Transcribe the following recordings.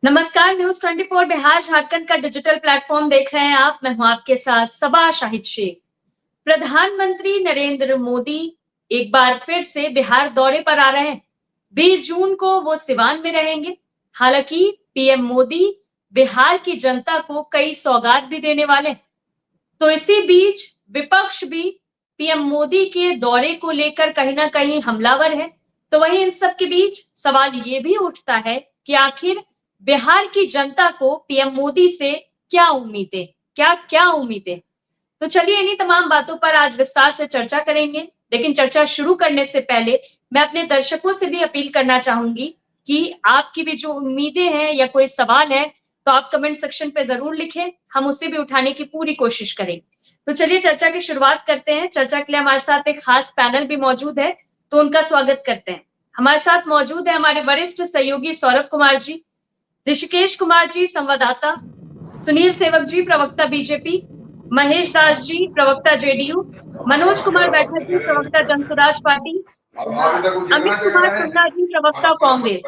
नमस्कार। न्यूज 24 बिहार झारखंड का digital platform देख रहे हैं आप। मैं हूं आपके साथ सबा शाहिद शेख। प्रधानमंत्री नरेंद्र मोदी एक बार फिर से बिहार दौरे पर आ रहे हैं। 20 जून को वो सिवान में रहेंगे। हालांकि पीएम मोदी बिहार की जनता को कई सौगात भी देने वाले हैं। तो इसी बीच विपक्ष भी पीएम मोदी के दौरे को लेकर कहीं ना कहीं हमलावर है। तो वहीं इन सब के बीच सवाल ये भी उठता है कि आखिर बिहार की जनता को पीएम मोदी से क्या उम्मीदें, क्या क्या उम्मीदें। तो चलिए इन्हीं तमाम बातों पर आज विस्तार से चर्चा करेंगे। लेकिन चर्चा शुरू करने से पहले मैं अपने दर्शकों से भी अपील करना चाहूंगी कि आपकी भी जो उम्मीदें हैं या कोई सवाल है तो आप कमेंट सेक्शन पे जरूर लिखें, हम उसे भी उठाने की पूरी कोशिश करेंगे। तो चलिए चर्चा की शुरुआत करते हैं। चर्चा के लिए हमारे साथ एक खास पैनल भी मौजूद है, तो उनका स्वागत करते हैं। हमारे साथ मौजूद है हमारे वरिष्ठ सहयोगी सौरभ कुमार जी, ऋषिकेश कुमार जी संवाददाता, सुनील सेवक जी प्रवक्ता बीजेपी, महेश दास जी प्रवक्ता जेडीयू, मनोज कुमार बैठक जी प्रवक्ता जनसुराज पार्टी, अमित कुमार पन्ना जी प्रवक्ता कांग्रेस।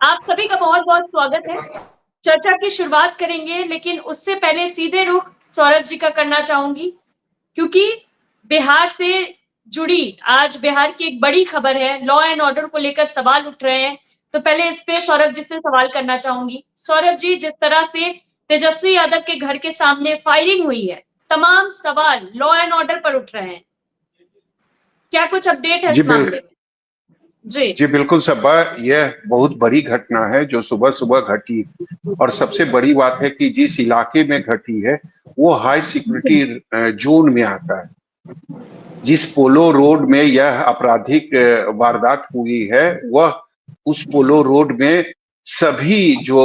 आप सभी का बहुत बहुत स्वागत है। चर्चा की शुरुआत करेंगे, लेकिन उससे पहले सीधे रुख सौरभ जी का करना चाहूंगी, क्योंकि बिहार से जुड़ी आज बिहार की एक बड़ी खबर है। लॉ एंड ऑर्डर को लेकर सवाल उठ रहे हैं। तो पहले इस पे सौरभ जी से सवाल करना चाहूंगी। सौरभ जी, जिस तरह से तेजस्वी यादव के घर के सामने फायरिंग हुई है, तमाम सवाल लॉ एंड ऑर्डर पर उठ रहे हैं। क्या कुछ अपडेट है जी इस मामले में? जी बिल्कुल सबा, यह बहुत बड़ी घटना है जो सुबह सुबह घटी। और सबसे बड़ी बात है कि जिस इलाके में घटी है वो हाई सिक्योरिटी जोन में आता है। जिस पोलो रोड में यह आपराधिक वारदात हुई है वह उस पोलो रोड में सभी जो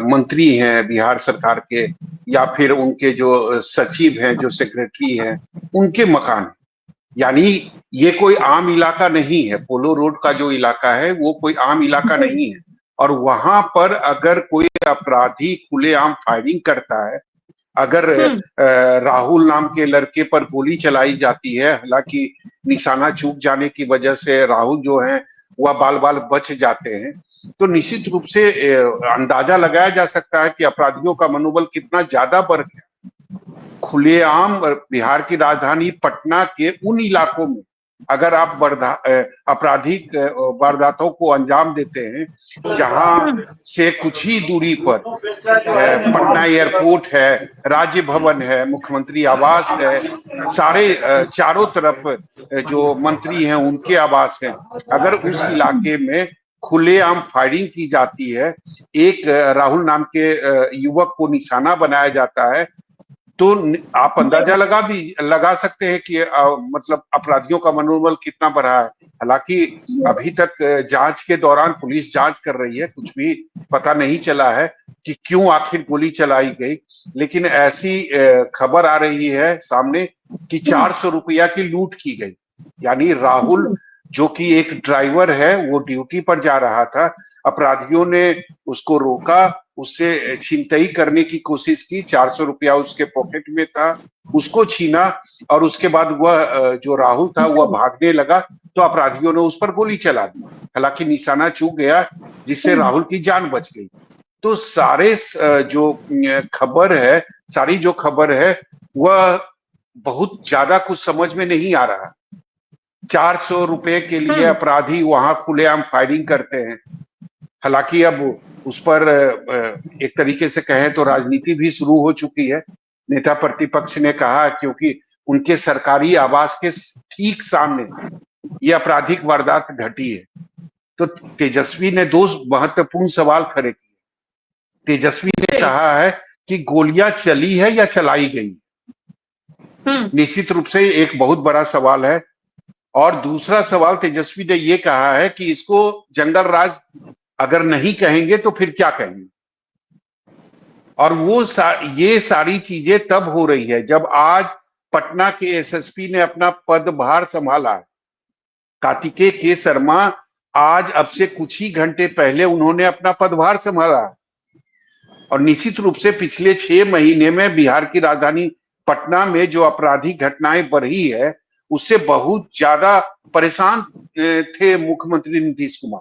मंत्री हैं बिहार सरकार के या फिर उनके जो सचिव हैं, जो सेक्रेटरी हैं, उनके मकान। यानी ये कोई आम इलाका नहीं है। पोलो रोड का जो इलाका है वो कोई आम इलाका नहीं है। और वहां पर अगर कोई अपराधी खुलेआम फायरिंग करता है, अगर राहुल नाम के लड़के पर गोली चलाई जाती है, हालांकि निशाना चूक जाने की वजह से राहुल जो है वह बाल बाल बच जाते हैं, तो निश्चित रूप से अंदाजा लगाया जा सकता है कि अपराधियों का मनोबल कितना ज्यादा बढ़ गया। खुलेआम बिहार की राजधानी पटना के उन इलाकों में अगर आप आपराधिक वारदातों को अंजाम देते हैं जहां से कुछ ही दूरी पर पटना एयरपोर्ट है, राज्य भवन है, मुख्यमंत्री आवास है, सारे चारों तरफ जो मंत्री हैं उनके आवास हैं, अगर उस इलाके में खुलेआम फायरिंग की जाती है, एक राहुल नाम के युवक को निशाना बनाया जाता है, तो आप अंदाजा लगा सकते हैं कि मतलब अपराधियों का मनोबल कितना बढ़ा है। हालांकि अभी तक जांच के दौरान पुलिस जांच कर रही है, कुछ भी पता नहीं चला है कि क्यों आखिर गोली चलाई गई। लेकिन ऐसी खबर आ रही है सामने कि 400 रुपया की लूट की गई। यानी राहुल जो कि एक ड्राइवर है, वो ड्यूटी पर जा रहा था, अपराधियों ने उसको रोका, उससे छीनताई करने की कोशिश की। 400 रुपया उसके पॉकेट में था, उसको छीना और उसके बाद वह जो राहुल था वह भागने लगा, तो अपराधियों ने उस पर गोली चला दी। हालांकि निशाना चूक गया जिससे राहुल की जान बच गई। तो सारे जो खबर है, सारी जो खबर है वह बहुत ज्यादा कुछ समझ में नहीं आ रहा। 400 रुपए के लिए अपराधी वहां खुलेआम फायरिंग करते हैं। हालांकि अब उस पर एक तरीके से कहें तो राजनीति भी शुरू हो चुकी है। नेता प्रतिपक्ष ने कहा क्योंकि उनके सरकारी आवास के ठीक सामने ये आपराधिक वारदात घटी है, तो तेजस्वी ने दो महत्वपूर्ण सवाल खड़े किए। तेजस्वी ने कहा है कि गोलियां चली है या चलाई गई। निश्चित रूप से एक बहुत बड़ा सवाल है। और दूसरा सवाल तेजस्वी ने यह कहा है कि इसको जंगल राज अगर नहीं कहेंगे तो फिर क्या कहेंगे। और ये सारी चीजें तब हो रही है जब आज पटना के एसएसपी ने अपना पदभार संभाला है। कार्तिकेय के शर्मा आज अब से कुछ ही घंटे पहले उन्होंने अपना पदभार संभाला। और निश्चित रूप से पिछले 6 महीने में बिहार की राजधानी पटना में जो आपराधिक घटनाएं बढ़ी है, उससे बहुत ज्यादा परेशान थे मुख्यमंत्री नीतीश कुमार।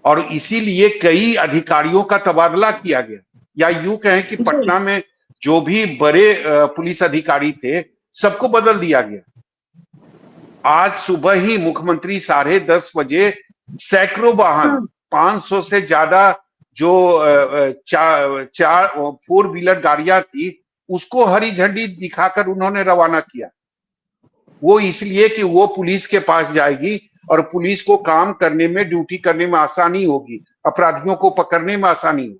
और इसीलिए कई अधिकारियों का तबादला किया गया, या यूं कहें कि पटना में जो भी बड़े पुलिस अधिकारी थे सबको बदल दिया गया। आज सुबह ही मुख्यमंत्री 10:30 बजे सैकड़ों वाहन, 500 से ज्यादा जो चार 4 व्हीलर गाड़ियां थी उसको हरी झंडी दिखाकर उन्होंने रवाना किया। वो इसलिए कि वो पुलिस के पास जाएगी और पुलिस को काम करने में, ड्यूटी करने में आसानी होगी, अपराधियों को पकड़ने में आसानी होगी।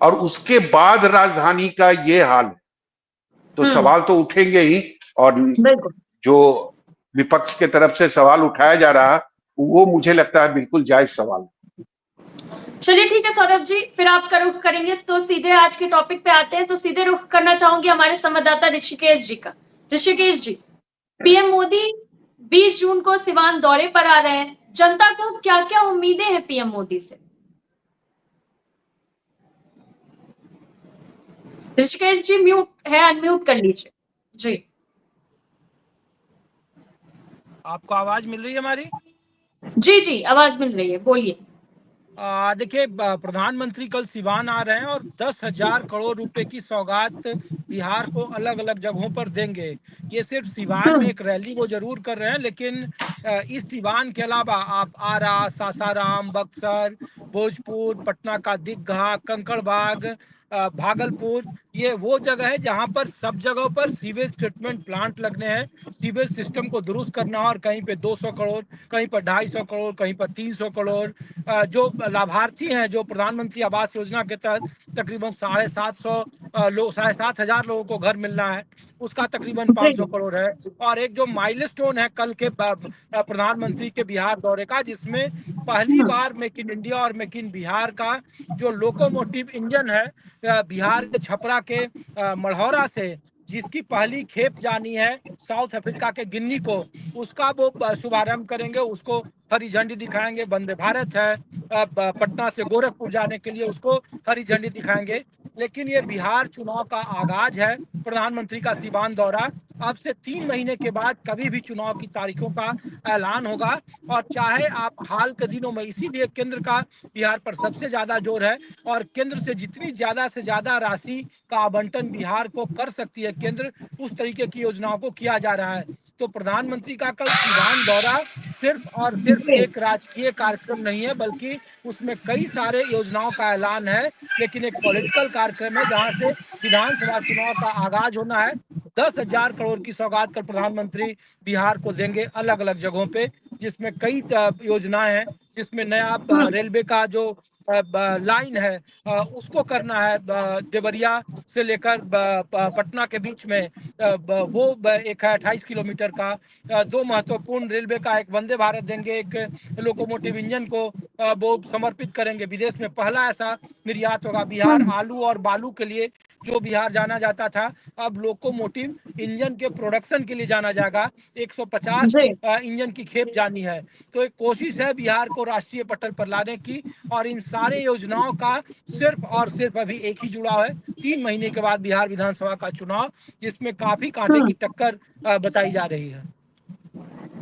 और उसके बाद राजधानी का ये हाल है, तो सवाल तो उठेंगे ही। और जो विपक्ष के तरफ से सवाल उठाया जा रहा है वो मुझे लगता है बिल्कुल जायज सवाल। चलिए ठीक है सौरभ जी, फिर आपका रुख करेंगे तो सीधे आज के टॉपिक पे आते हैं। तो सीधे रुख करना चाहूंगी हमारे संवाददाता ऋषिकेश जी का। ऋषिकेश जी, पीएम मोदी 20 जून को सिवान दौरे पर आ रहे हैं, जनता को क्या क्या उम्मीदें हैं पीएम मोदी से? ऋषिकेश जी म्यूट है, अनम्यूट कर लीजिए जी। आपको आवाज मिल रही है हमारी? जी जी, आवाज मिल रही है, बोलिए। देखिए, प्रधानमंत्री कल सिवान आ रहे हैं और 10,000 करोड़ रुपए की सौगात बिहार को अलग अलग जगहों पर देंगे। ये सिर्फ सिवान में एक रैली वो जरूर कर रहे हैं, लेकिन इस सिवान के अलावा आप आरा, सासाराम, बक्सर, भोजपुर, पटना का दीघा, कंकड़बाग, भागलपुर, ये वो जगह है जहां पर सब जगहों पर सीवेज ट्रीटमेंट प्लांट लगने हैं, सीवेज सिस्टम को दुरुस्त करना, और कहीं पे 200 करोड़, कहीं पर 250 करोड़, कहीं पर 300 करोड़। जो लाभार्थी हैं, जो प्रधानमंत्री आवास योजना के तहत तकरीबन 7,500 लोगों को घर मिलना है, उसका तकरीबन 500 करोड़ है। और एक जो माइलस्टोन है कल के प्रधानमंत्री के बिहार दौरे का, जिसमें पहली बार मेक इन इंडिया और मेक इन बिहार का जो लोकोमोटिव इंजन है बिहार के छपरा के मढ़ौरा से, जिसकी पहली खेप जानी है साउथ अफ्रीका के गिन्नी को, उसका वो शुभारंभ करेंगे, उसको हरी झंडी दिखाएंगे। वंदे भारत है पटना से गोरखपुर जाने के लिए, उसको हरी झंडी दिखाएंगे। लेकिन ये बिहार चुनाव का आगाज है, प्रधानमंत्री का सिवान दौरा। अब से 3 महीने के बाद कभी भी चुनाव की तारीखों का ऐलान होगा, और चाहे आप हाल के दिनों में, इसीलिए केंद्र का बिहार पर सबसे ज्यादा जोर है, और केंद्र से जितनी ज्यादा से ज्यादा राशि का आवंटन बिहार को कर सकती है केंद्र, उस तरीके की योजनाओं को किया जा रहा है। तो प्रधानमंत्री का कल सिवान दौरा सिर्फ और सिर्फ एक राजकीय कार्यक्रम नहीं है, बल्कि उसमें कई सारे योजनाओं का ऐलान है, लेकिन एक पॉलिटिकल कार्यक्रम है जहां से विधानसभा चुनाव का आगाज होना है। 10,000 करोड़ की सौगात कल प्रधानमंत्री बिहार को देंगे अलग अलग जगहों पे, जिसमें कई योजनाएं हैं, जिसमें नया रेलवे का जो लाइन है उसको करना है, देवरिया से लेकर पटना के बीच में, वो एक है 28 किलोमीटर का। 2 महत्वपूर्ण रेलवे का, एक वंदे भारत देंगे, एक लोकोमोटिव इंजन को वो समर्पित करेंगे। विदेश में पहला ऐसा निर्यात होगा। बिहार आलू और बालू के लिए जो बिहार जाना जाता था, अब लोकोमोटिव इंजन के प्रोडक्शन के लिए जाना जाएगा। 150 इंजन की खेप जानी है। तो एक कोशिश है बिहार को राष्ट्रीय पटल पर लाने की, और इन सारे योजनाओं का सिर्फ और सिर्फ अभी एक ही जुड़ाव है, 3 महीने के बाद बिहार विधानसभा का चुनाव, जिसमें काफी कांटे की टक्कर बताई जा रही है।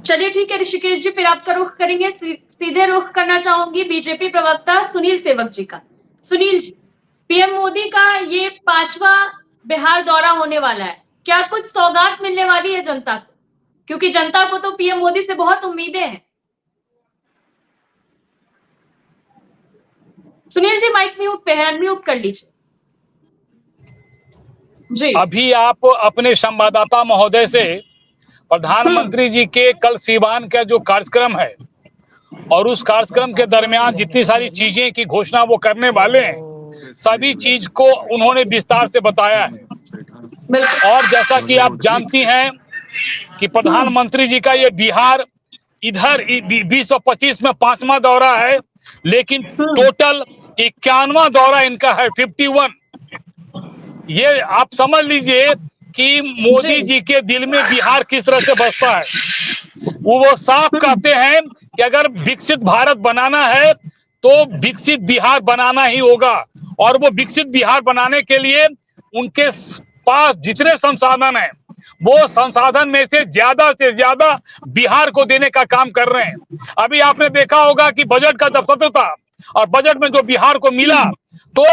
चलिए ठीक है ऋषिकेश जी, फिर आपका रुख करेंगे। सीधे रुख करना चाहूंगी बीजेपी प्रवक्ता सुनील सेवक जी का। सुनील जी, पीएम मोदी का ये 5वां बिहार दौरा होने वाला है, क्या कुछ सौगात मिलने वाली है जनता को? क्योंकि जनता को तो पीएम मोदी से बहुत उम्मीदें हैं। सुनील जी माइक म्यूट पे है, अनम्यूट कर लीजिए जी। अभी आप अपने संवाददाता महोदय से प्रधानमंत्री जी के कल सिवान का जो कार्यक्रम है और उस कार्यक्रम के दरमियान जितनी सारी चीजें की घोषणा वो करने वाले हैं, सभी चीज को उन्होंने विस्तार से बताया है। और जैसा कि आप जानती हैं कि प्रधानमंत्री जी का ये बिहार इधर 2025 में 5वां दौरा है, लेकिन टोटल 51वां दौरा इनका है, 51। ये आप समझ लीजिए कि मोदी जी के दिल में बिहार किस तरह से बसता है। वो साफ कहते हैं कि अगर विकसित भारत बनाना है तो विकसित बिहार बनाना ही होगा, और वो विकसित बिहार बनाने के लिए उनके पास जितने संसाधन हैं वो संसाधन में से ज्यादा बिहार को देने का काम कर रहे हैं। अभी आपने देखा होगा कि बजट का जब सत्र था और बजट में जो बिहार को मिला तो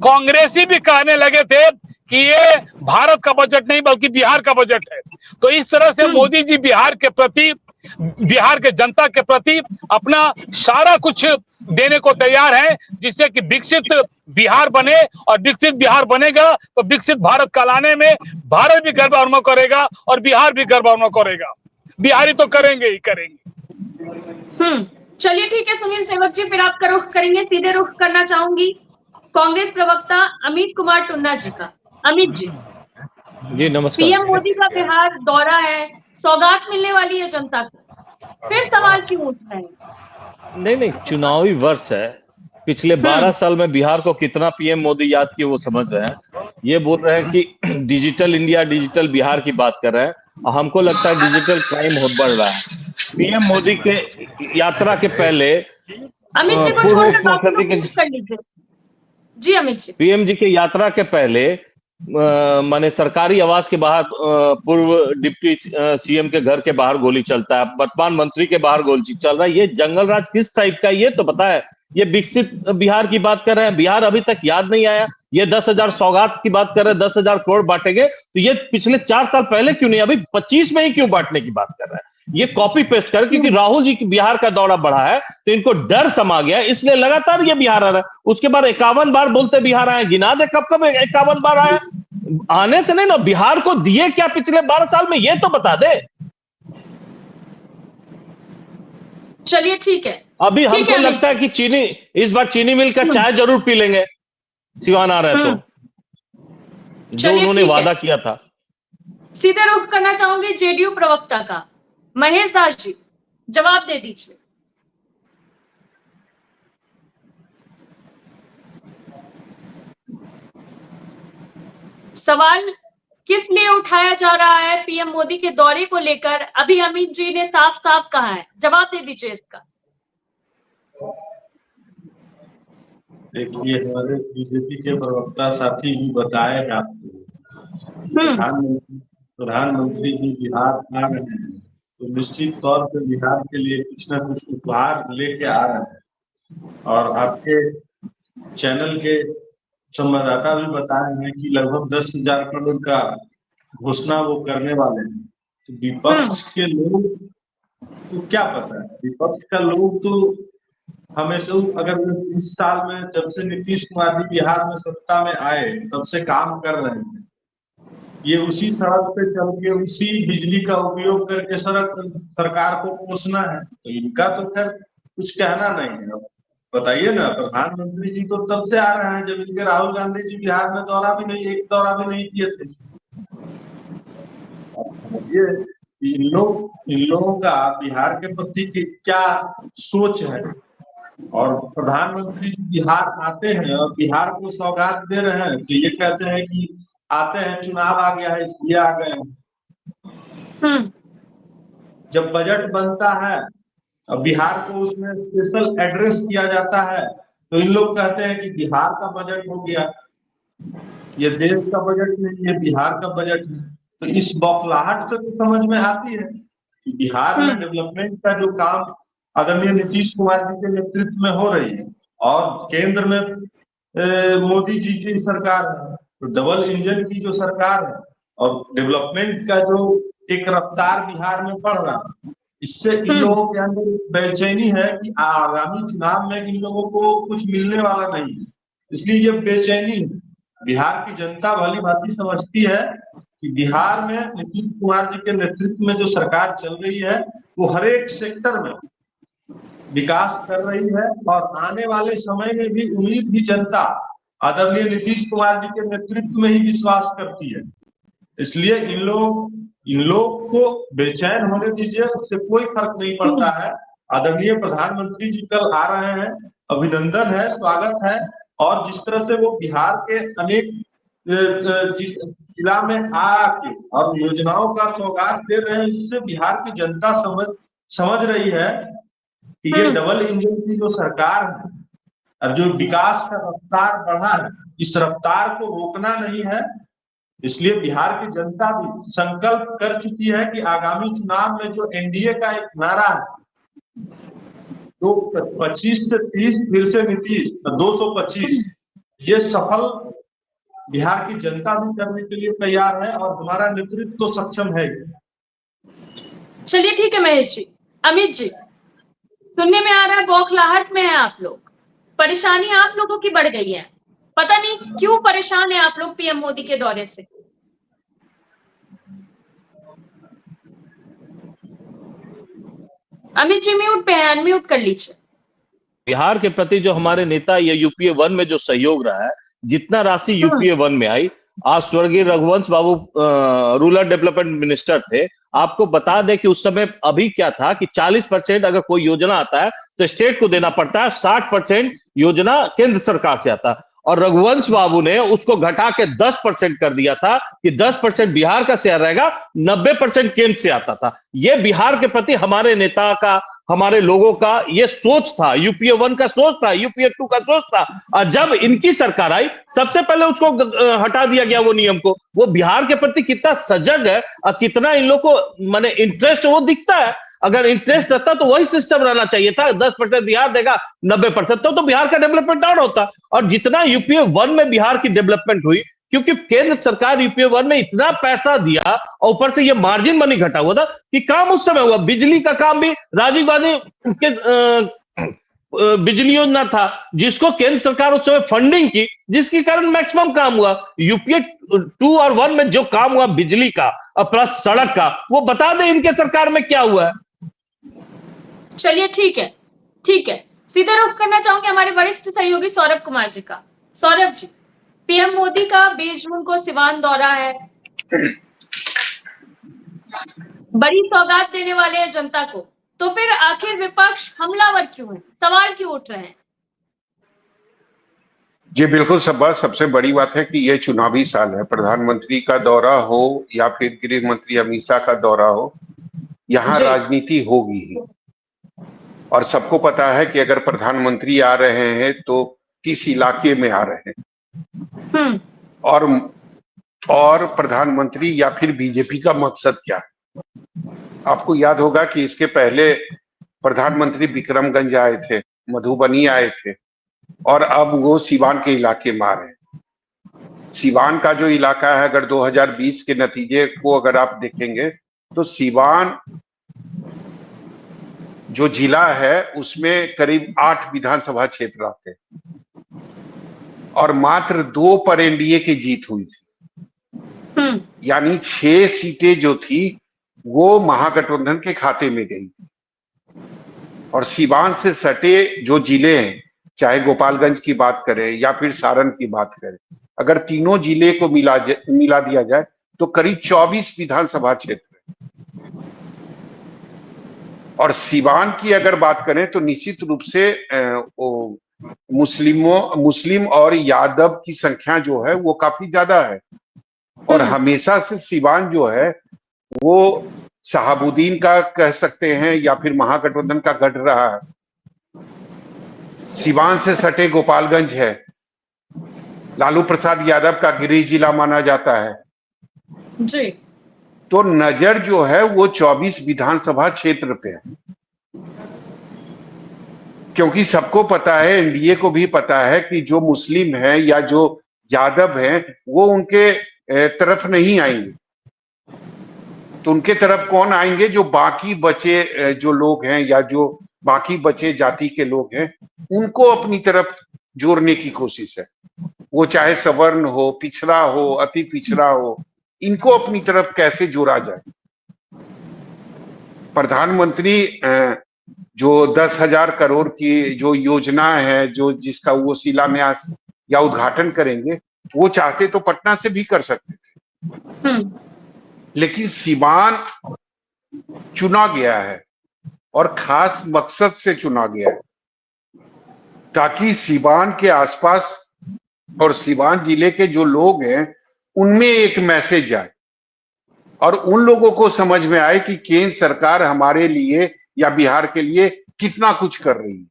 कांग्रेसी भी कहने लगे थे कि ये भारत का बजट नहीं बल्कि बिहार का बजट है। तो इस तरह से मोदी जी बिहार के प्रति, बिहार के जनता के प्रति अपना सारा कुछ देने को तैयार है, जिससे कि विकसित बिहार बने, और विकसित बिहार बनेगा तो विकसित भारत कहलाने में भारत भी गर्व अनुभव करेगा और बिहार भी गर्व अनुभव करेगा। बिहारी तो करेंगे ही करेंगे। चलिए ठीक है सुनील सेवक जी, फिर आपका रुख करेंगे, सीधे रुख करना चाहूंगी कांग्रेस प्रवक्ता अमित कुमार टुन्ना जी का। अमित जी नमस्कार। पीएम मोदी का बिहार दौरा है, सौगात मिलने वाली है जनता को, फिर सवाल क्यों उठ रहे हैं? नहीं, चुनावी वर्ष है। पिछले 12 साल में बिहार को कितना पीएम मोदी याद किए वो समझ रहे हैं। ये बोल रहे हैं कि डिजिटल इंडिया, डिजिटल बिहार की बात कर रहे हैं, और हमको लगता है डिजिटल क्राइम बढ़ रहा है। पीएम मोदी के यात्रा के पहले अमित जी को छोड़कर बाकी लोग कर लीजिए। जी अमित जी, पीएम जी के यात्रा के पहले माने सरकारी आवास के बाहर पूर्व डिप्टी सीएम के घर के बाहर गोली चलता है, वर्तमान मंत्री के बाहर गोली चल रहा है। ये जंगल राज किस टाइप का, ये तो पता है। ये विकसित बिहार की बात कर रहे हैं, बिहार अभी तक याद नहीं आया। ये 10,000 सौगात की बात कर रहे हैं, 10,000 करोड़ बांटेंगे, तो ये पिछले 4 साल पहले क्यों नहीं, अभी 25 में ही क्यों बांटने की बात कर रहे हैं? ये कॉपी पेस्ट कर, क्योंकि राहुल जी की बिहार का दौरा बढ़ा है तो इनको डर समा गया, इसलिए लगातार ये बिहार आ रहा है। उसके बाद 51 बार बोलते बिहार आए, गिना दे कब 51 बार आए। आने से नहीं ना, बिहार को दिए क्या पिछले 12 साल में, ये तो बता दे। चलिए ठीक है। अभी हमको लगता है कि इस बार चीनी मिल का चाय जरूर पी लेंगे सिवान आ रहे तो, जो उन्होंने वादा किया था। सीधे रुख करना चाहूंगी जेडीयू प्रवक्ता का महेश दास जी, जवाब दे दीजिए। सवाल किस लिए उठाया जा रहा है पीएम मोदी के दौरे को लेकर? अभी अमित जी ने साफ साफ कहा है, जवाब दे दीजिए इसका। देखिए, हमारे बीजेपी के प्रवक्ता साथी भी बताए आपको, प्रधानमंत्री जी बिहार आ रहे हैं तो निश्चित तौर पर बिहार के लिए कुछ न कुछ उपहार लेके आ रहे हैं। और आपके चैनल के संवाददाता भी बताए हैं कि लगभग 10,000 करोड़ का घोषणा वो करने वाले हैं। तो विपक्ष के लोग तो क्या पता है, विपक्ष का लोग तो हमेशा, अगर इस साल में जब से नीतीश कुमार जी बिहार में सत्ता में आए तब से काम कर रहे हैं। ये उसी सड़क पे चल के उसी बिजली का उपयोग करके सरकार को पोषना है, तो इनका तो खैर कुछ कहना नहीं है। बताइए ना, प्रधानमंत्री जी तो तब से आ रहे हैं जब इनके राहुल गांधी जी बिहार में एक दौरा भी नहीं किए थे। ये इन लोगों का बिहार के प्रति क्या सोच है। और प्रधानमंत्री बिहार आते हैं और बिहार को सौगात दे रहे हैं, तो ये कहते हैं कि आते हैं, चुनाव आ गया है इसलिए आ गए हैं। जब बजट बनता है और बिहार को उसमें स्पेशल एड्रेस किया जाता है तो इन लोग कहते हैं कि बिहार का बजट हो गया। ये देश का बजट नहीं, ये बिहार का बजट है। तो इस बौखलाहट से तो समझ में आती है कि बिहार में डेवलपमेंट का जो काम आदरणीय नीतीश कुमार जी के नेतृत्व में हो रही है, और केंद्र में मोदी जी की सरकार है, तो डबल इंजन की जो सरकार है, और डेवलपमेंट का जो एक रफ्तार बिहार में बढ़ रहा है, इससे इन लोगों के अंदर बेचैनी है कि आगामी चुनाव में इन लोगों को कुछ मिलने वाला नहीं है। इसलिए ये बेचैनी है। बिहार की जनता भली भांति समझती है कि बिहार में नीतीश कुमार जी के नेतृत्व में जो सरकार चल रही है वो हर एक सेक्टर में विकास कर रही है, और आने वाले समय में भी उम्मीद भी जनता आदरणीय नीतीश कुमार जी के नेतृत्व में ही विश्वास करती है। इसलिए इन लोग को बेचैन होने दीजिए, उससे कोई फर्क नहीं पड़ता है। आदरणीय प्रधानमंत्री जी कल आ रहे हैं, अभिनंदन है, स्वागत है। और जिस तरह से वो बिहार के अनेक जिला में आके और योजनाओं का सौगात दे रहे हैं, इससे बिहार की जनता समझ रही है कि ये डबल इंजन की जो सरकार है और जो विकास का रफ्तार बढ़ा है, इस रफ्तार को रोकना नहीं है। इसलिए बिहार की जनता भी संकल्प कर चुकी है कि आगामी चुनाव में जो एनडीए का एक नारा है, तो 25 से 30 फिर से नीतीश 225, ये सफल बिहार की जनता भी करने के लिए तैयार है और हमारा नेतृत्व तो सक्षम है। चलिए ठीक है महेश जी। अमित जी, सुनने में आ रहा है बौखलाहट में है आप लोग, परेशानी आप लोगों की बढ़ गई है। पता नहीं क्यों परेशान है आप लोग पीएम मोदी के दौरे से। अमित जी म्यूट पे है, अनम्यूट कर लीजिए। बिहार के प्रति जो हमारे नेता या यूपीए 1 में जो सहयोग रहा है, जितना राशि यूपीए 1 में आई, आज स्वर्गीय Raghuvansh Babu rural development minister थे। आपको बता दें कि उस समय अभी क्या था कि 40% अगर कोई योजना आता है तो स्टेट को देना पड़ता है, 60% योजना केंद्र सरकार से आता है। और रघुवंश बाबू ने उसको घटा के 10% कर दिया था कि 10% बिहार का शेयर रहेगा, 90% केंद्र से आता था। ये बिहार के प्रति हमारे नेता का, हमारे लोगों का ये सोच था, यूपीए 1 का सोच था, यूपीए 2 का सोच था। और जब इनकी सरकार आई, सबसे पहले उसको हटा दिया गया वो नियम को। वो बिहार के प्रति कितना सजग है और कितना इन लोग को माने इंटरेस्ट वो दिखता है। अगर इंटरेस्ट रहता तो वही सिस्टम रहना चाहिए था, 10% बिहार देगा, 90% तो बिहार का डेवलपमेंट और होता। और जितना यूपीए 1 में बिहार की डेवलपमेंट हुई, क्योंकि केंद्र सरकार यूपीए 1 में इतना पैसा दिया और ऊपर से ये मार्जिन मनी घटा हुआ था कि काम उस समय हुआ। बिजली का काम भी राजीव गांधी के बिजली योजना था, जिसको केंद्र सरकार उस समय फंडिंग की, जिसके कारण मैक्सिमम काम हुआ। यूपीए 2 और 1 में जो काम हुआ बिजली का और प्लस सड़क का, वो बता दें इनके सरकार में क्या हुआ है। चलिए ठीक है, ठीक है। सीधा रुख करना चाहूंगी हमारे वरिष्ठ सहयोगी सौरभ कुमार जी का। सौरभ जी, पीएम मोदी का 20 जून को सिवान दौरा है, बड़ी सौगात देने वाले हैं जनता को, तो फिर आखिर विपक्ष हमलावर क्यों है, सवाल क्यों उठ रहे हैं? जी बिल्कुल सबसे बड़ी बात है कि ये चुनावी साल है। प्रधानमंत्री का दौरा हो या फिर गृह मंत्री अमित शाह का दौरा हो, यहाँ राजनीति होगी ही। और सबको पता है कि अगर प्रधानमंत्री आ रहे हैं तो किस इलाके में आ रहे हैं, और प्रधानमंत्री या फिर बीजेपी का मकसद क्या है। आपको याद होगा कि इसके पहले प्रधानमंत्री विक्रमगंज आए थे, मधुबनी आए थे, और अब वो सीवान के इलाके में आ रहे हैं। सीवान का जो इलाका है, अगर 2020 के नतीजे को अगर आप देखेंगे तो सीवान जो जिला है उसमें करीब 8 विधानसभा क्षेत्र आते हैं और मात्र 2 पर एनडीए की जीत हुई थी। यानी 6 सीटें जो थी वो महागठबंधन के खाते में गई थी। और सीवान से सटे जो जिले हैं, चाहे गोपालगंज की बात करें या फिर सारण की बात करें, अगर तीनों जिले को मिला दिया जाए तो करीब 24 विधानसभा क्षेत्र। और सीवान की अगर बात करें तो निश्चित रूप से मुस्लिम और यादव की संख्या जो है वो काफी ज्यादा है। और हमेशा से सीवान जो है वो शहाबुद्दीन का कह सकते हैं या फिर महागठबंधन का गढ़ रहा है। सीवान से सटे गोपालगंज है, लालू प्रसाद यादव का गृह जिला माना जाता है जी। तो नजर जो है वो 24 विधानसभा क्षेत्र पे है। क्योंकि सबको पता है, एनडीए को भी पता है कि जो मुस्लिम है या जो यादव है वो उनके तरफ नहीं आएंगे। तो उनके तरफ कौन आएंगे? जो बाकी बचे जो लोग हैं या जो बाकी बचे जाति के लोग हैं, उनको अपनी तरफ जोड़ने की कोशिश है। वो चाहे सवर्ण हो, पिछड़ा हो, अति पिछड़ा हो, इनको अपनी तरफ कैसे जोड़ा जाए। प्रधानमंत्री जो 10,000 करोड़ की जो योजना है, जो जिसका वो शिलान्यास या उद्घाटन करेंगे, वो चाहते तो पटना से भी कर सकते थे, लेकिन सीवान चुना गया है और खास मकसद से चुना गया है ताकि सीवान के आसपास और सीवान जिले के जो लोग हैं उनमें एक मैसेज जाए और उन लोगों को समझ में आए कि केंद्र सरकार हमारे लिए या बिहार के लिए कितना कुछ कर रही है।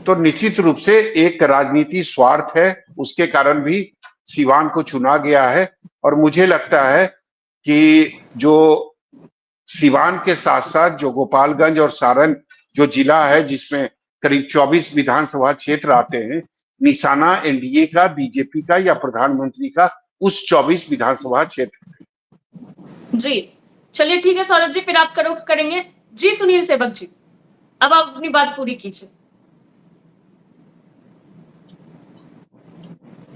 तो निश्चित रूप से एक राजनीति स्वार्थ है, उसके कारण भी सिवान को चुना गया है। और मुझे लगता है कि जो सिवान के साथ साथ जो गोपालगंज और सारण जो जिला है जिसमें करीब 24 विधानसभा क्षेत्र आते हैं, निशाना एनडीए का, बीजेपी का या प्रधानमंत्री का उस 24 विधानसभा क्षेत्र। जी चलिए ठीक है सौरभ जी, फिर आप करेंगे जी। सुनील सेवक जी, अब आप अपनी बात पूरी कीजिए।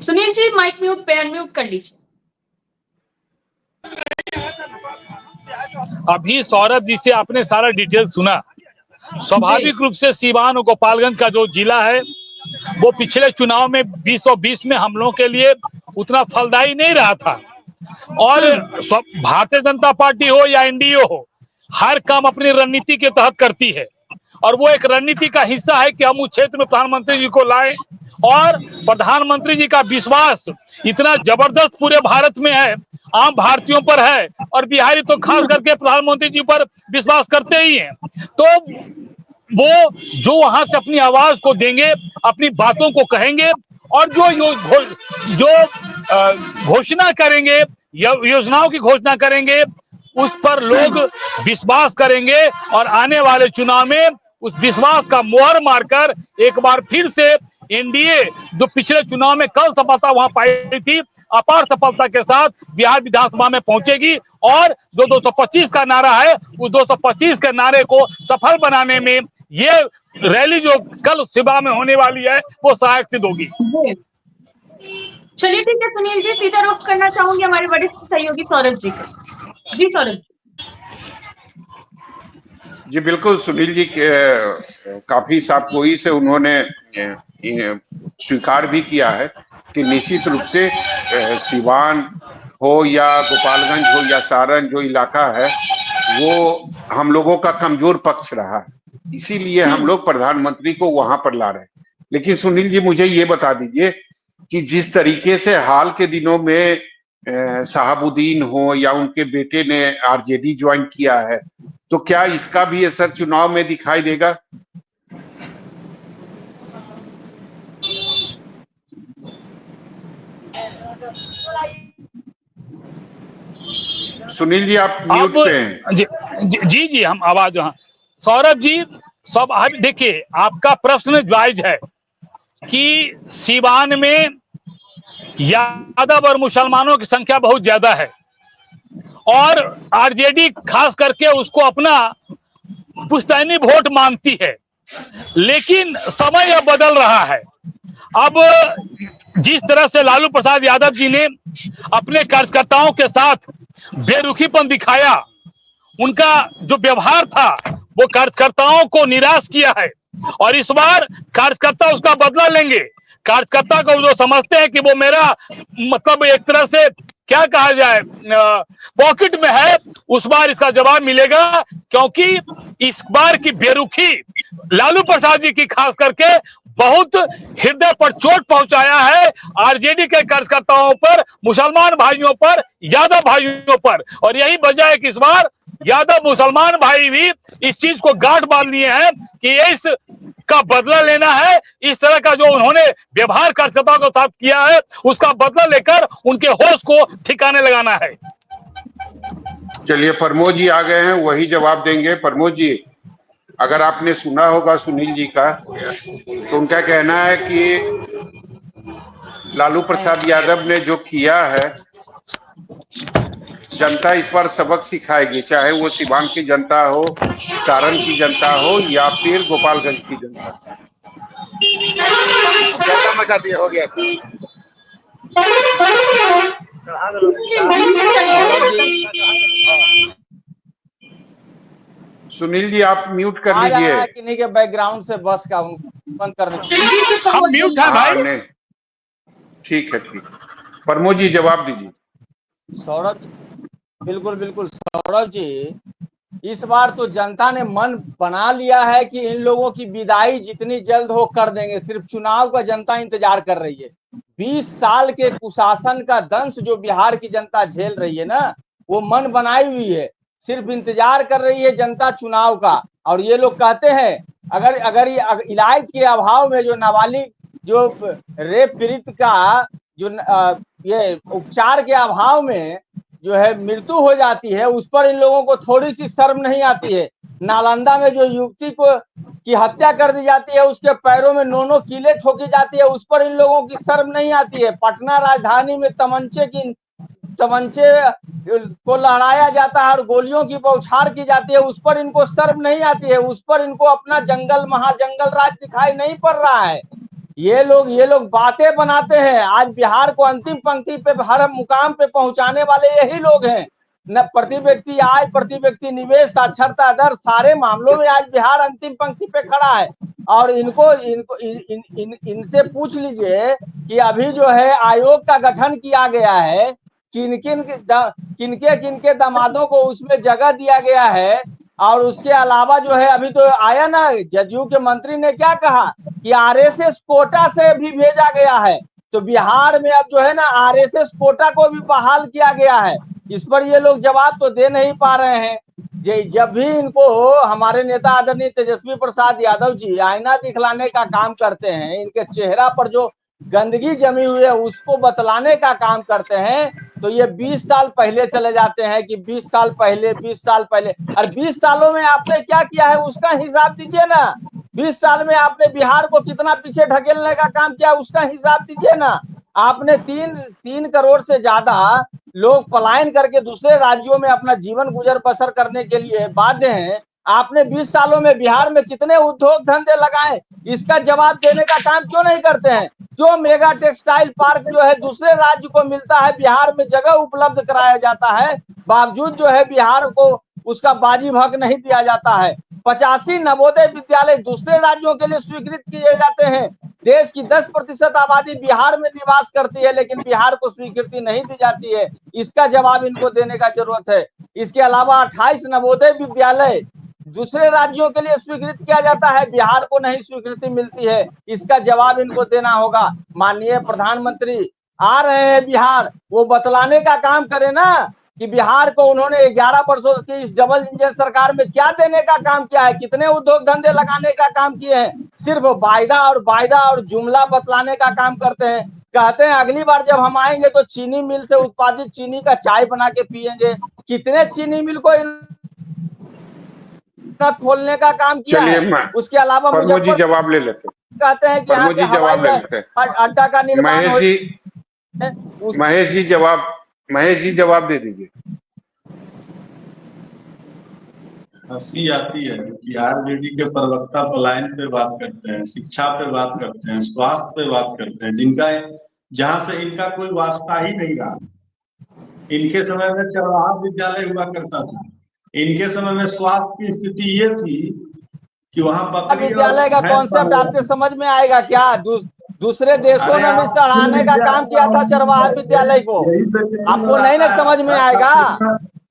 सुनील जी माइक म्यूट पे अनम्यूट कर लीजिए। अभी सौरभ जी से आपने सारा डिटेल सुना। स्वाभाविक रूप से सिवान और गोपालगंज का जो जिला है वो पिछले चुनाव में 2020 में हम लोगों के लिए उतना फलदायी नहीं रहा था। और भारतीय जनता पार्टी हो या एनडीए हो, हर काम अपनी रणनीति के तहत करती है और वो एक रणनीति का हिस्सा है कि हम उस क्षेत्र में प्रधानमंत्री जी को लाएं। और प्रधानमंत्री जी का विश्वास इतना जबरदस्त पूरे भारत में है, आम भारतीयों पर है, और बिहारी तो खास करके प्रधानमंत्री जी पर विश्वास करते ही हैं। तो वो जो वहां से अपनी आवाज को देंगे, अपनी बातों को कहेंगे और जो घोषणा करेंगे, योजनाओं की घोषणा करेंगे, उस पर लोग विश्वास करेंगे और आने वाले चुनाव में उस विश्वास का मोहर मारकर एक बार फिर से एनडीए जो पिछले चुनाव में कल सफलता वहां पाई थी, अपार सफलता के साथ बिहार विधानसभा में पहुंचेगी। और जो 225 का नारा है, उस 225 के नारे को सफल बनाने में ये रैली जो कल सुबह में होने वाली है वो सहायक सिद्ध होगी। चलिए ठीक है सुनील जी, सीधा रुख करना चाहूंगी हमारे वरिष्ठ सहयोगी सौरभ जी का। जी सौरभ जी। जी बिल्कुल, सुनील जी के काफी साफगोई से उन्होंने स्वीकार भी किया है कि निश्चित रूप से सिवान हो या गोपालगंज हो या सारण जो इलाका है वो हम लोगों का कमजोर पक्ष रहा है, इसीलिए हम लोग प्रधानमंत्री को वहां पर ला रहे हैं। लेकिन सुनील जी मुझे ये बता दीजिए कि जिस तरीके से हाल के दिनों में शहाबुद्दीन हो या उनके बेटे ने आरजेडी ज्वाइन किया है, तो क्या इसका भी असर चुनाव में दिखाई देगा? सुनील जी आप म्यूट पे हैं। जी हम आवाज। हाँ सौरभ जी, सब आप देखिए, आपका प्रश्न जायज है कि सिवान में यादव और मुसलमानों की संख्या बहुत ज्यादा है और आरजेडी खास करके उसको अपना पुश्तैनी वोट मानती है। लेकिन समय अब बदल रहा है। अब जिस तरह से लालू प्रसाद यादव जी ने अपने कार्यकर्ताओं के साथ बेरुखीपन दिखाया, उनका जो व्यवहार था वो कार्यकर्ताओं को निराश किया है और इस बार कार्यकर्ता उसका बदला लेंगे। कार्यकर्ता को जो समझते हैं कि वो मेरा मतलब एक तरह से क्या कहा जाए पॉकेट में है, उस बार इसका जवाब मिलेगा। क्योंकि इस बार की बेरुखी लालू प्रसाद जी की खास करके बहुत हृदय पर चोट पहुंचाया है, आरजेडी के कार्यकर्ताओं पर, मुसलमान भाइयों पर, यादव भाइयों पर। और यही वजह है कि इस बार यादव मुसलमान भाई भी इस चीज को गांठ बांध लिए हैं कि इस का बदला लेना है। इस तरह का जो उन्होंने व्यवहार कार्यकर्ताओं के साथ किया है उसका बदला लेकर उनके होश को ठिकाने लगाना है। चलिए प्रमोद जी आ गए हैं, वही जवाब देंगे। प्रमोद जी, अगर आपने सुना होगा सुनील जी का, तो उनका कहना है कि लालू प्रसाद यादव ने जो किया है जनता इस बार सबक सिखाएगी, चाहे वो सिवान की जनता हो, सारण की जनता हो या फिर गोपालगंज की जनता। हो गया सुनील जी आप म्यूट कर लीजिए। किन्हीं के बैकग्राउंड से बस का बंद करने हम म्यूट है भाई। ठीक है ठीक। प्रमोद जी जवाब दीजिए। सौरभ, बिल्कुल सौरभ जी, इस बार तो जनता ने मन बना लिया है कि इन लोगों की विदाई जितनी जल्द हो कर देंगे। सिर्फ चुनाव का जनता इंतजार कर रही है। 20 साल के कुशासन का दंश जो बिहार की जनता झेल रही है ना, वो मन बनाई हुई है, सिर्फ इंतजार कर रही है जनता चुनाव का। और ये लोग कहते हैं अगर इलाज के अभाव में जो नाबालिग जो रेप पीड़ित का जो ये उपचार के अभाव में जो है मृत्यु हो जाती है, उस पर इन लोगों को थोड़ी सी शर्म नहीं आती है। नालंदा में जो युवती को की हत्या कर दी जाती है, उसके पैरों में 9 कीले ठोकी जाती है, उस पर इन लोगों की शर्म नहीं आती है। पटना राजधानी में तमंचे को लहराया जाता है और गोलियों की बौछार की जाती है, उस पर इनको शर्म नहीं आती है। उस पर इनको अपना जंगल महाजंगल राज दिखाई नहीं पड़ रहा है। ये लोग बातें बनाते हैं। आज बिहार को अंतिम पंक्ति पे हर मुकाम पे पहुंचाने वाले यही लोग हैं। न प्रति व्यक्ति आय, प्रति व्यक्ति निवेश, साक्षरता दर, सारे मामलों में आज बिहार अंतिम पंक्ति पे खड़ा है। और इनसे पूछ लीजिए कि अभी जो है आयोग का गठन किया गया है, किनके दामादों को उसमें जगह दिया गया है। और उसके अलावा जो है अभी तो आया ना, जदयू के मंत्री ने क्या कहा कि आरएसएस कोटा से भी भेजा गया है। तो बिहार में अब जो है ना आरएसएस कोटा को भी बहाल किया गया है। इस पर ये लोग जवाब तो दे नहीं पा रहे हैं। जब भी इनको हमारे नेता आदरणीय तेजस्वी प्रसाद यादव जी आईना दिखलाने का काम करते हैं, इनके चेहरा पर जो गंदगी जमी हुई है उसको बतलाने का काम करते हैं, तो ये 20 साल पहले चले जाते हैं कि 20 साल पहले। और 20 सालों में आपने क्या किया है उसका हिसाब दीजिए ना। 20 साल में आपने बिहार को कितना पीछे ढकेलने का काम किया उसका हिसाब दीजिए ना। आपने 3 करोड़ से ज्यादा लोग पलायन करके दूसरे राज्यों में अपना जीवन गुजर बसर करने के लिए बाध्य हैं। आपने 20 सालों में बिहार में कितने उद्योग धंधे लगाए, इसका जवाब देने का काम क्यों नहीं करते हैं? क्यों मेगा टेक्सटाइल पार्क जो है दूसरे राज्य को मिलता है, बिहार में जगह उपलब्ध कराया जाता है, बावजूद जो है बिहार को उसका बाजी भग नहीं दिया जाता है। 85 नवोदय विद्यालय दूसरे राज्यों के लिए स्वीकृत किए जाते हैं। देश की 10% आबादी बिहार में निवास करती है, लेकिन बिहार को स्वीकृति नहीं दी जाती है। इसका जवाब इनको देने का जरूरत है। इसके अलावा 28 नवोदय विद्यालय दूसरे राज्यों के लिए स्वीकृत किया जाता है, बिहार को नहीं स्वीकृति मिलती है। इसका जवाब इनको देना होगा। माननीय प्रधानमंत्री आ रहे हैं बिहार, वो बतलाने का काम करे ना कि बिहार को उन्होंने 11 वर्षों की इस डबल इंजन सरकार में क्या देने का काम किया है, कितने उद्योग धंधे लगाने का काम किए हैं। सिर्फ वायदा और जुमला बतलाने का काम करते हैं। कहते हैं अगली बार जब हम आएंगे तो चीनी मिल से उत्पादित चीनी का चाय बना के पियेंगे। कितने चीनी मिल को खोलने का काम किया है। उसके अलावा प्रमोद जी जवाब ले लेते हैं। कहते हैं कि यहाँ से हवाई अड्डा का निर्माण हो। महेश जी जवाब दे दीजिए। हंसी आती है कि आरजेडी के प्रवक्ता पलायन पे बात करते हैं, शिक्षा पे बात करते हैं, स्वास्थ्य पे बात करते हैं, जहां से इनका कोई वास्ता ही नहीं रहा। इनके समय में चरवाहा विद्यालय हुआ करता था। इनके समय में स्वास्थ्य की स्थिति ये थी कि वहां बकरी विद्यालय का कॉन्सेप्ट आपके समझ में आएगा क्या? दूसरे देशों में भी सराहने का काम किया था चरवाहा विद्यालय को। आपको नहीं ना समझ में आएगा।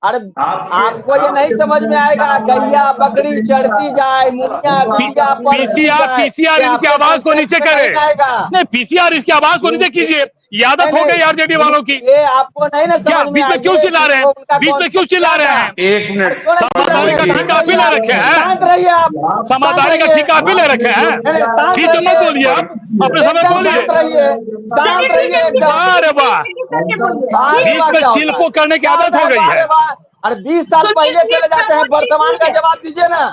अरे आपको ये नहीं समझ में आएगा। गैया बकरी चढ़ती जाए, मुर्गियां बिटिया पीसीआर इनकी आवाज को नीचे करे। नहीं, पीसीआर इसकी आवाज को नीचे कीजिए। आदत हो गई आरजेडी वालों की। ये आपको नहीं ना समझ में बीच में क्यों चिल्ला रहे हैं? बीच में क्यों चिल्ला रहे हैं? एक मिनट, समझदारी का ठेका आप भी ले रखे हैं। शांत रहिए आप। समझदारी का ठेका आप भी ले रखे हैं। बीच में मत बोलिए, आप अपने समय बोलिए। शांत रहिए एकदम। अरे वाह, बीच में चिल को करने की आदत हो गई है। अरे 20 साल पहले चले जाते हैं। वर्तमान का जवाब दीजिए ना,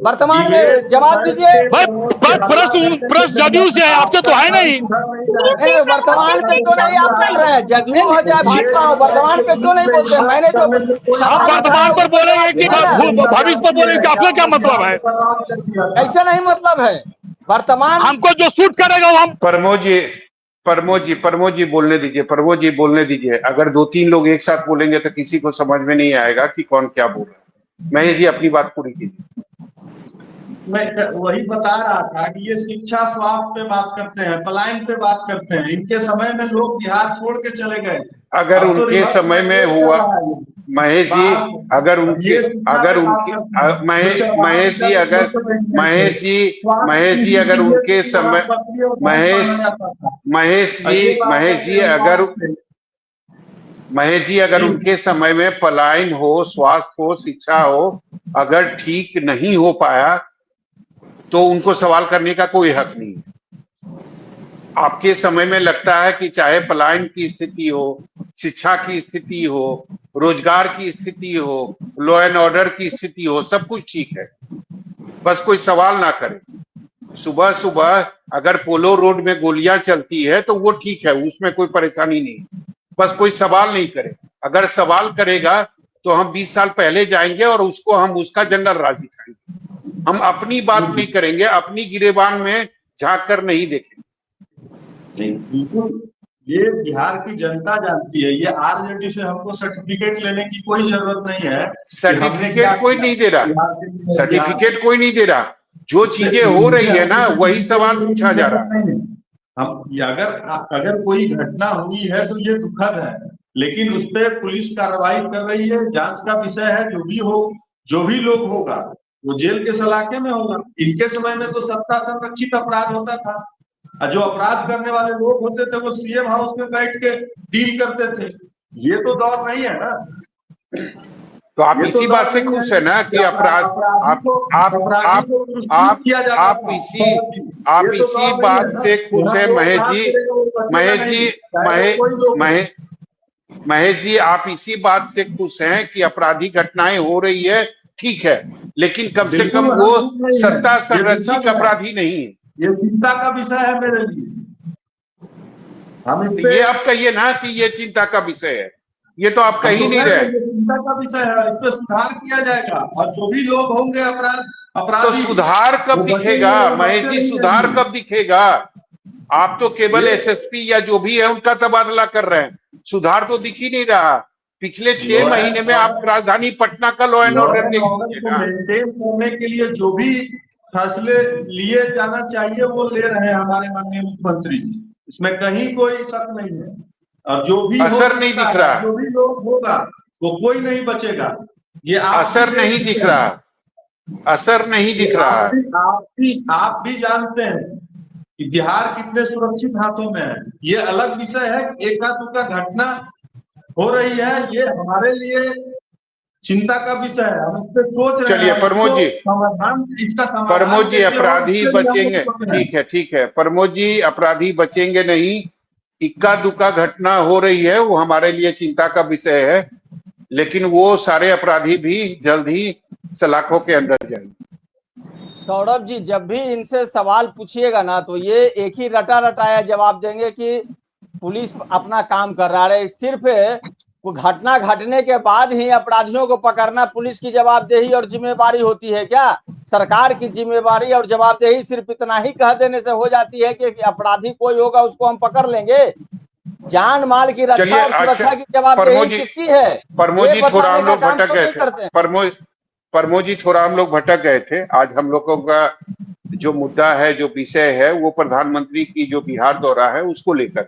वर्तमान में जवाब दीजिए। प्रश्न जदयू से है, आपसे तो है नहीं। वर्तमान पे क्यों नहीं आप बोल रहे हैं? जदयू हो चाहे भाजपा हो, वर्तमान पे क्यों नहीं बोलते? मैंने जो आप वर्तमान पर बोलेंगे कि भविष्य पर बोलेंगे, आपका क्या मतलब है? ऐसा नहीं मतलब है। वर्तमान हमको जो सूट करेगा वो हम। प्रमोद जी बोलने दीजिए। अगर 2-3 लोग एक साथ बोलेंगे तो किसी को समझ में नहीं आएगा कि कौन क्या बोल रहा है। महेश जी अपनी बात पूरी कीजिए। मैं वही बता रहा था कि ये शिक्षा स्वास्थ्य पे बात करते हैं, पलायन पे बात करते हैं। इनके समय में लोग बिहार छोड़ के चले गए थे। अगर उनके समय में हुआ, महेश जी अगर उनके समय महेश जी अगर उनके समय में पलायन हो, स्वास्थ्य हो, शिक्षा हो, अगर ठीक नहीं हो पाया तो उनको सवाल करने का कोई हक नहीं है। आपके समय में लगता है कि चाहे पलायन की स्थिति हो, शिक्षा की स्थिति हो, रोजगार की स्थिति हो, लॉ एंड ऑर्डर की स्थिति हो, सब कुछ ठीक है, बस कोई सवाल ना करे। सुबह सुबह अगर पोलो रोड में गोलियां चलती है तो वो ठीक है, उसमें कोई परेशानी नहीं, बस कोई सवाल नहीं करे। अगर सवाल करेगा तो हम 20 साल पहले जाएंगे और उसको हम उसका जंगल राज दिखाएंगे। हम अपनी बात नहीं करेंगे, अपनी गिरेबान में झांक कर नहीं देखेंगे। बिल्कुल, ये बिहार की जनता जानती है। ये आरजेडी से हमको सर्टिफिकेट लेने की कोई जरूरत नहीं है। सर्टिफिकेट कोई नहीं दे रहा, सर्टिफिकेट कोई नहीं दे रहा। जो चीजें हो रही है ना वही सवाल पूछा जा रहा है। हम अगर कोई घटना हुई है तो ये दुखद है, लेकिन उस पर पुलिस कार्रवाई कर रही है, जांच का विषय है। जो भी लोग होगा वो जेल के सलाखे में होगा। इनके समय में तो सत्ता संरक्षित अपराध होता था, जो अपराध करने वाले लोग होते थे वो सीएम हाउस में बैठ के डील करते थे। ये तो दौर नहीं है ना। तो आप इसी बात से खुश है ना कि आप इसी बात से खुश है महेश जी, आप इसी बात से खुश हैं कि आपराधिक घटनाएं हो रही है, ठीक है, लेकिन कम से कम वो सत्ता संरक्षित अपराधी नहीं है। ये चिंता का विषय है मेरे लिए। ये आप कहिए ना कि ये चिंता का विषय है, ये तो आप कह ही नहीं रहे। चिंता का विषय है, इस पर सुधार किया जाएगा और जो भी लोग होंगे अपराधी, तो सुधार कब दिखेगा महेश जी? सुधार कब दिखेगा? आप तो केवल एसएसपी या जो भी है उनका तबादला कर रहे हैं, सुधार तो दिख ही नहीं रहा। पिछले 6 महीने में आप राजधानी पटना का लॉ एंड ऑर्डर देख लीजिए। मेंटेन करने के लिए जो भी फैसले लिए जाना चाहिए वो ले रहे हैं हमारे माननीय मुख्यमंत्री जी, इसमें कहीं कोई शक नहीं है। और जो भी असर नहीं दिख रहा, जो भी लोग होगा वो कोई नहीं बचेगा। ये असर नहीं दिख रहा, असर नहीं दिख रहा। आप भी जानते हैं कि बिहार कितने सुरक्षित हाथों में है। ये अलग विषय है, एका दुक्का घटना हो रही है, ये हमारे लिए चिंता का विषय है। हम इस पे सोच रहे हैं। चलिए प्रमोद जी, प्रमोद जी अपराधी बचेंगे, ठीक है प्रमोद जी, अपराधी बचेंगे नहीं। इक्का दुक्का घटना हो रही है वो हमारे लिए चिंता का विषय है, लेकिन वो सारे अपराधी भी जल्द ही सलाखों के अंदर जाएंगे। सौरभ जी, जब भी इनसे सवाल पूछिएगा ना तो ये एक ही रटा रटाया जवाब देंगे कि पुलिस अपना काम कर रहा है। सिर्फ घटना घटने के बाद ही अपराधियों को पकड़ना पुलिस की जवाबदेही और जिम्मेवारी होती है क्या? सरकार की जिम्मेवारी और जवाबदेही सिर्फ इतना ही कह देने से हो जाती है कि अपराधी कोई होगा उसको हम पकड़ लेंगे? जान माल की रक्षा और सुरक्षा की जवाबदेही किसकी है? प्रमोद जी थोड़ा हम लोग भटक गए थे। प्रमोद जी थोड़ा हम लोग भटक गए थे। आज हम लोगों का जो मुद्दा है, जो विषय है, वो प्रधानमंत्री की जो बिहार दौरा है उसको लेकर।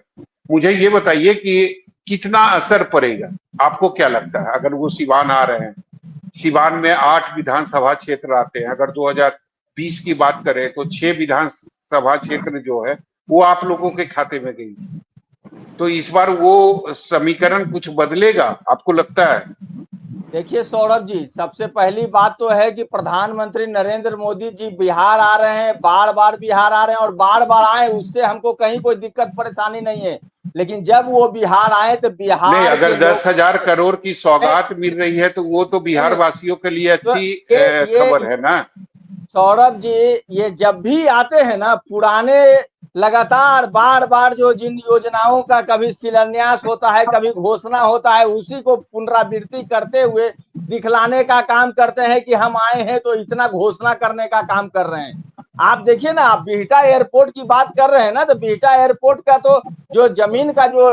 मुझे ये बताइए कि कितना असर पड़ेगा, आपको क्या लगता है? अगर वो सिवान आ रहे हैं, सिवान में 8 विधानसभा क्षेत्र आते हैं, अगर 2020 की बात करें तो 6 विधानसभा क्षेत्र जो है वो आप लोगों के खाते में गई, तो इस बार वो समीकरण कुछ बदलेगा आपको लगता है? देखिए सौरभ जी, सबसे पहली बात तो है कि प्रधानमंत्री नरेंद्र मोदी जी बिहार आ रहे हैं, बार बार बिहार आ रहे हैं और बार बार आए, उससे हमको कहीं कोई दिक्कत परेशानी नहीं है। लेकिन जब वो बिहार आए तो बिहार नहीं, अगर 10,000 करोड़ की सौगात मिल रही है तो वो तो बिहार वासियों के लिए अच्छी खबर है ना सौरभ जी। ये जब भी आते हैं ना, पुराने लगातार बार बार जो जिन योजनाओं का कभी शिलान्यास होता है, कभी घोषणा होता है, उसी को पुनरावृत्ति करते हुए दिखलाने का काम करते हैं कि हम आए हैं तो इतना घोषणा करने का काम कर रहे हैं। आप देखिए ना, आप बिहटा एयरपोर्ट की बात कर रहे हैं ना, तो बिहटा एयरपोर्ट का तो जो जमीन का जो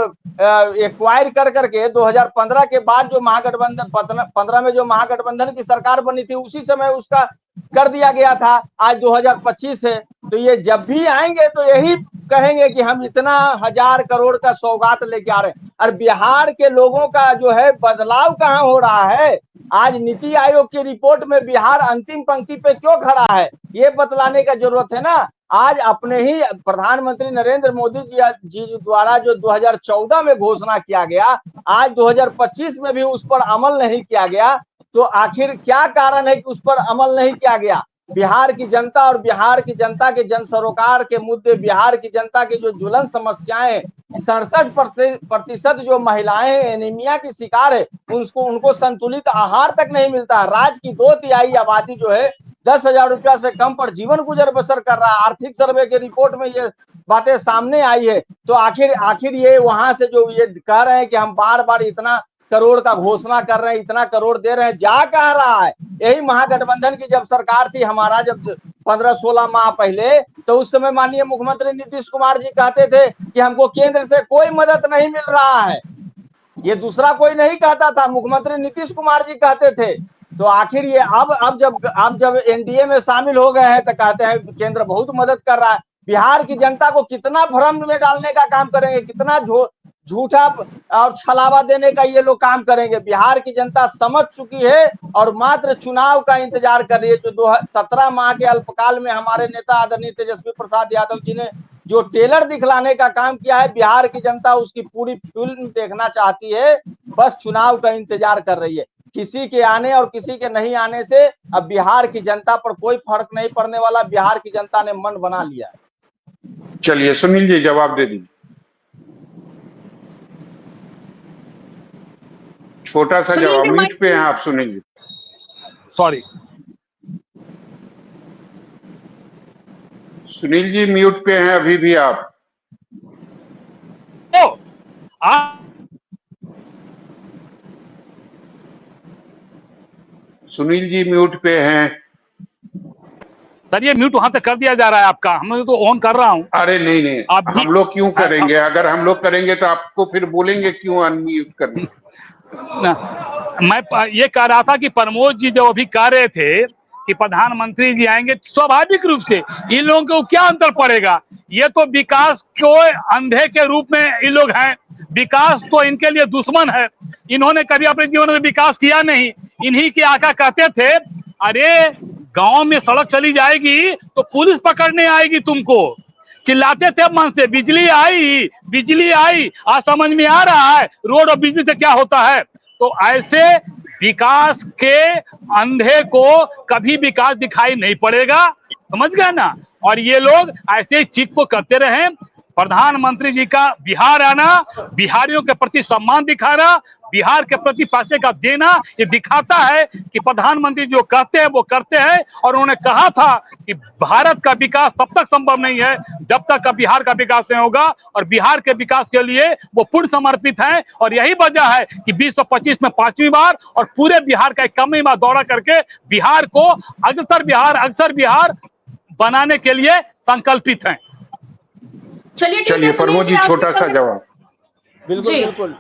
एक्वायर कर करके 2015 के बाद जो महागठबंधन 15 में जो महागठबंधन की सरकार बनी थी उसी समय उसका कर दिया गया था। आज 2025 है, तो ये जब भी आएंगे तो यही कहेंगे कि हम इतना 1000 करोड़ का सौगात लेके आ रहे हैं। और बिहार के लोगों का जो है बदलाव कहाँ हो रहा है? आज नीति आयोग की रिपोर्ट में बिहार अंतिम पंक्ति पे क्यों खड़ा है, ये बतलाने का जरूरत है ना। आज अपने ही प्रधानमंत्री नरेंद्र मोदी जी द्वारा जो 2014 में घोषणा किया गया, आज 2025 में भी उस पर अमल नहीं किया गया, तो आखिर क्या कारण है कि उस पर अमल नहीं किया गया? बिहार की जनता और बिहार की जनता के जन सरोकार के मुद्दे, बिहार की जनता की जो ज्वलन समस्याएं, 67% जो महिलाएं एनीमिया की शिकार है, उनको संतुलित आहार तक नहीं मिलता। राज्य की 2/3 आबादी जो है 10,000 रुपया से कम पर जीवन गुजर बसर कर रहा है। आर्थिक सर्वे के रिपोर्ट में ये बातें सामने आई है। तो आखिर ये वहां से जो ये कह रहे हैं कि हम बार बार इतना करोड़ का घोषणा कर रहे हैं, इतना करोड़ दे रहे हैं, जा कह रहा है। यही महागठबंधन की जब सरकार थी हमारा, जब 15-16 माह पहले, तो उस समय माननीय मुख्यमंत्री नीतीश कुमार जी कहते थे कि हमको केंद्र से कोई मदद नहीं मिल रहा है। ये दूसरा कोई नहीं कहता था, मुख्यमंत्री नीतीश कुमार जी कहते थे। तो आखिर ये अब जब एनडीए में शामिल हो गए हैं तो कहते हैं केंद्र बहुत मदद कर रहा है। बिहार की जनता को कितना भ्रम में डालने का काम करेंगे, कितना झूठा और छलावा देने का ये लोग काम करेंगे। बिहार की जनता समझ चुकी है और मात्र चुनाव का इंतजार कर रही है। जो 17 माह के अल्पकाल में हमारे नेता आदरणीय तेजस्वी प्रसाद यादव जी ने जो टेलर दिखलाने का काम किया है, बिहार की जनता उसकी पूरी फिल्म देखना चाहती है, बस चुनाव का इंतजार कर रही है। किसी के आने और किसी के नहीं आने से अब बिहार की जनता पर कोई फर्क नहीं पड़ने वाला। बिहार की जनता ने मन बना लिया है। चलिए सुनील जी जवाब दे दीजिए। छोटा सा जवाब, म्यूट पे हैं आप सुनील जी। सॉरी सुनील जी म्यूट पे हैं अभी भी आप। सुनील जी म्यूट पे हैं। सर ये म्यूट वहां से कर दिया जा रहा है आपका, हम तो ऑन कर रहा हूं। अरे नहीं आप हम लोग क्यों करेंगे? अगर हम लोग करेंगे तो आपको फिर बोलेंगे क्यों अनम्यूट करने। मैं ये कह रहा था कि प्रमोद जी जो अभी कह रहे थे कि प्रधानमंत्री जी आएंगे, स्वाभाविक रूप से इन लोगों को क्या अंतर पड़ेगा? ये तो विकास को अंधे के रूप में इन लोग हैं। विकास तो इनके लिए दुश्मन है। इन्होंने कभी अपने जीवन में विकास किया नहीं। इन्हीं के आका कहते थे, अरे गांव में सड़क चली जाएगी तो पुलिस पकड़ने आएगी तुमको। चिल्लाते थे मन से, बिजली आई बिजली आई। आज समझ में आ रहा है रोड और बिजली से क्या होता है। तो ऐसे विकास के अंधे को कभी विकास दिखाई नहीं पड़ेगा, समझ गए ना। और ये लोग ऐसे चीख को करते रहे। प्रधानमंत्री जी का बिहार आना, बिहारियों के प्रति सम्मान दिखाना, बिहार के प्रति पैसे का देना, ये दिखाता है कि प्रधानमंत्री जो कहते हैं वो करते हैं। और उन्होंने कहा था कि भारत का विकास तब तक संभव नहीं है जब तक का बिहार का विकास नहीं होगा। और बिहार के विकास के लिए वो पूर्ण समर्पित हैं। और यही वजह है कि 2025 में 5वीं बार और पूरे बिहार का 51वीं बार दौरा करके बिहार को अग्रसर बिहार बनाने के लिए संकल्पित हैं। चलिए प्रमोद जी छोटा सा जवाब। बिल्कुल।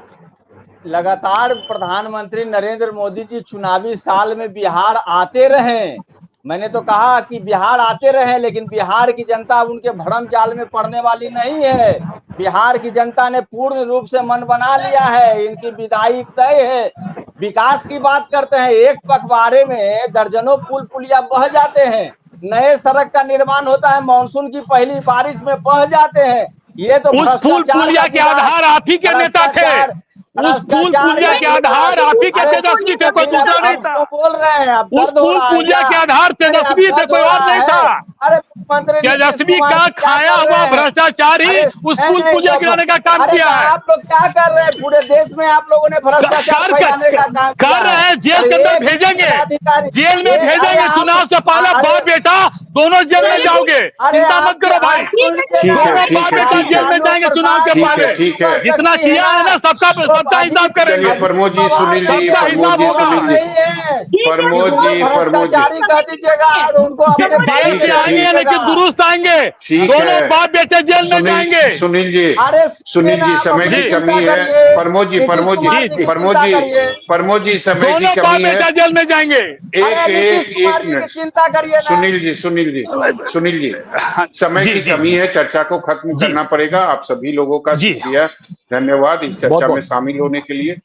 लगातार प्रधानमंत्री नरेंद्र मोदी जी चुनावी साल में बिहार आते रहे। मैंने तो कहा कि बिहार आते रहे, लेकिन बिहार की जनता उनके भ्रम जाल में पड़ने वाली नहीं है। बिहार की जनता ने पूर्ण रूप से मन बना लिया है, इनकी विदाई तय है। विकास की बात करते हैं, एक पखवाड़े में दर्जनों पुल पुलिया बह जाते हैं। नए सड़क का निर्माण होता है, मानसून की पहली बारिश में बह जाते हैं। ये तो उस पुल पुलिया के आधार आप ही के नेता थे। उस पुल पुलिया के आधार आप ही के तेजस्वी थे, कोई दूसरा नहीं था। बोल रहे हैं उस पुल पुलिया के आधार तेजस्वी थे, कोई और नहीं था। अरे मुख्यमंत्री तेजस्वी का खाया हुआ भ्रष्टाचार ही उस पुल पुलिया गिराने का काम किया है। आप लोग क्या कर रहे हैं? पूरे देश में आप लोगों ने भ्रष्टाचार फैलाने का काम कर रहे हैं। जेल के अंदर भेजेंगे, जेल में भेजेंगे। चुनाव से पहले बाप बेटा दोनों जेल में जाओगे, चिंता मत करो भाई। दोनों बाप बेटा जेल में जाएंगे चुनाव के पहले। ठीक है। जितना किया है ना सबका हिसाब करेंगे। चलिए प्रमोद जी सुनील जी भ्रष्टाचारी कह दीजिएगा और उनको जेल से आएंगे लेकिन दुरुस्त आएंगे। दोनों बाप बेटे जेल में जाएंगे। सुनील जी समय की कमी है। प्रमोद जी समय की कमी है, जेल में जाएंगे। एक मिनट चिंता करिए। सुनील जी समय की कमी है, चर्चा को खत्म करना पड़ेगा। आप सभी लोगों का शुक्रिया, धन्यवाद इस चर्चा में शामिल होने के लिए।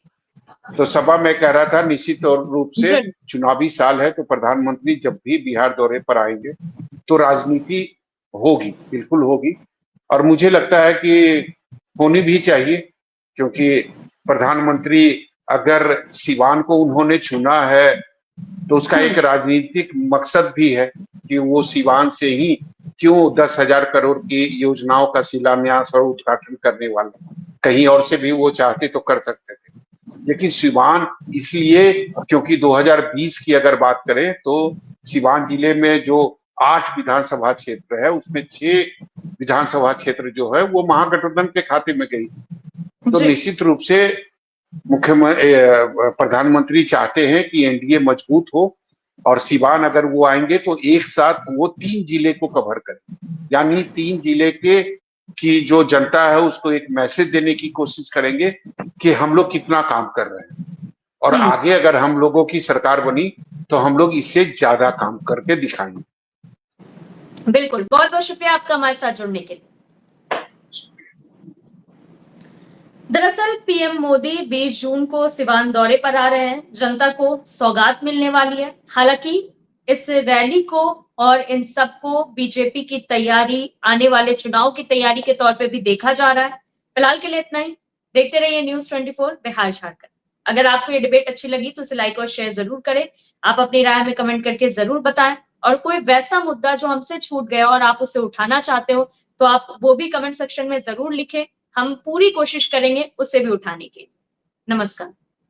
तो सभा में कह रहा था, निश्चित रूप से चुनावी साल है, तो प्रधानमंत्री जब भी बिहार दौरे पर आएंगे तो राजनीति होगी, बिल्कुल होगी। और मुझे लगता है कि होनी भी चाहिए, क्योंकि प्रधानमंत्री अगर सिवान को उन्होंने चुना है तो उसका एक राजनीतिक मकसद भी है कि वो सीवान से ही क्यों 10,000 करोड़ की योजनाओं का शिलान्यास और उद्घाटन करने वाला, कहीं और से भी वो चाहते तो कर सकते थे, लेकिन सिवान इसलिए क्योंकि 2020 की अगर बात करें तो सिवान जिले में जो 8 विधानसभा क्षेत्र है उसमें 6 विधानसभा क्षेत्र जो है वो महागठबंधन के खाते में गई। तो निश्चित रूप से मुख्यमंत्री प्रधानमंत्री चाहते हैं कि एनडीए मजबूत हो और सिवान अगर वो आएंगे तो एक साथ वो 3 जिले को कवर करें, यानी 3 जिले के की जो जनता है उसको एक मैसेज देने की कोशिश करेंगे कि हम लोग कितना काम कर रहे हैं और आगे अगर हम लोगों की सरकार बनी तो हम लोग इससे ज्यादा काम करके दिखाएंगे। बिल्कुल, बहुत बहुत शुक्रिया आपका हमारे साथ जुड़ने के लिए। दरअसल पीएम मोदी 20 जून को सिवान दौरे पर आ रहे हैं, जनता को सौगात मिलने वाली है। हालांकि इस रैली को और इन सबको बीजेपी की तैयारी, आने वाले चुनाव की तैयारी के तौर पे भी देखा जा रहा है। फिलहाल के लिए इतना ही। देखते रहिए न्यूज़ 24 बिहार झारखंड। अगर आपको ये डिबेट अच्छी लगी तो इसे लाइक और शेयर जरूर करें। आप अपनी राय हमें कमेंट करके जरूर बताएं और कोई वैसा मुद्दा जो हमसे छूट गया और आप उसे उठाना चाहते हो तो आप वो भी कमेंट सेक्शन में जरूर लिखें। हम पूरी कोशिश करेंगे उसे भी उठाने की। नमस्कार।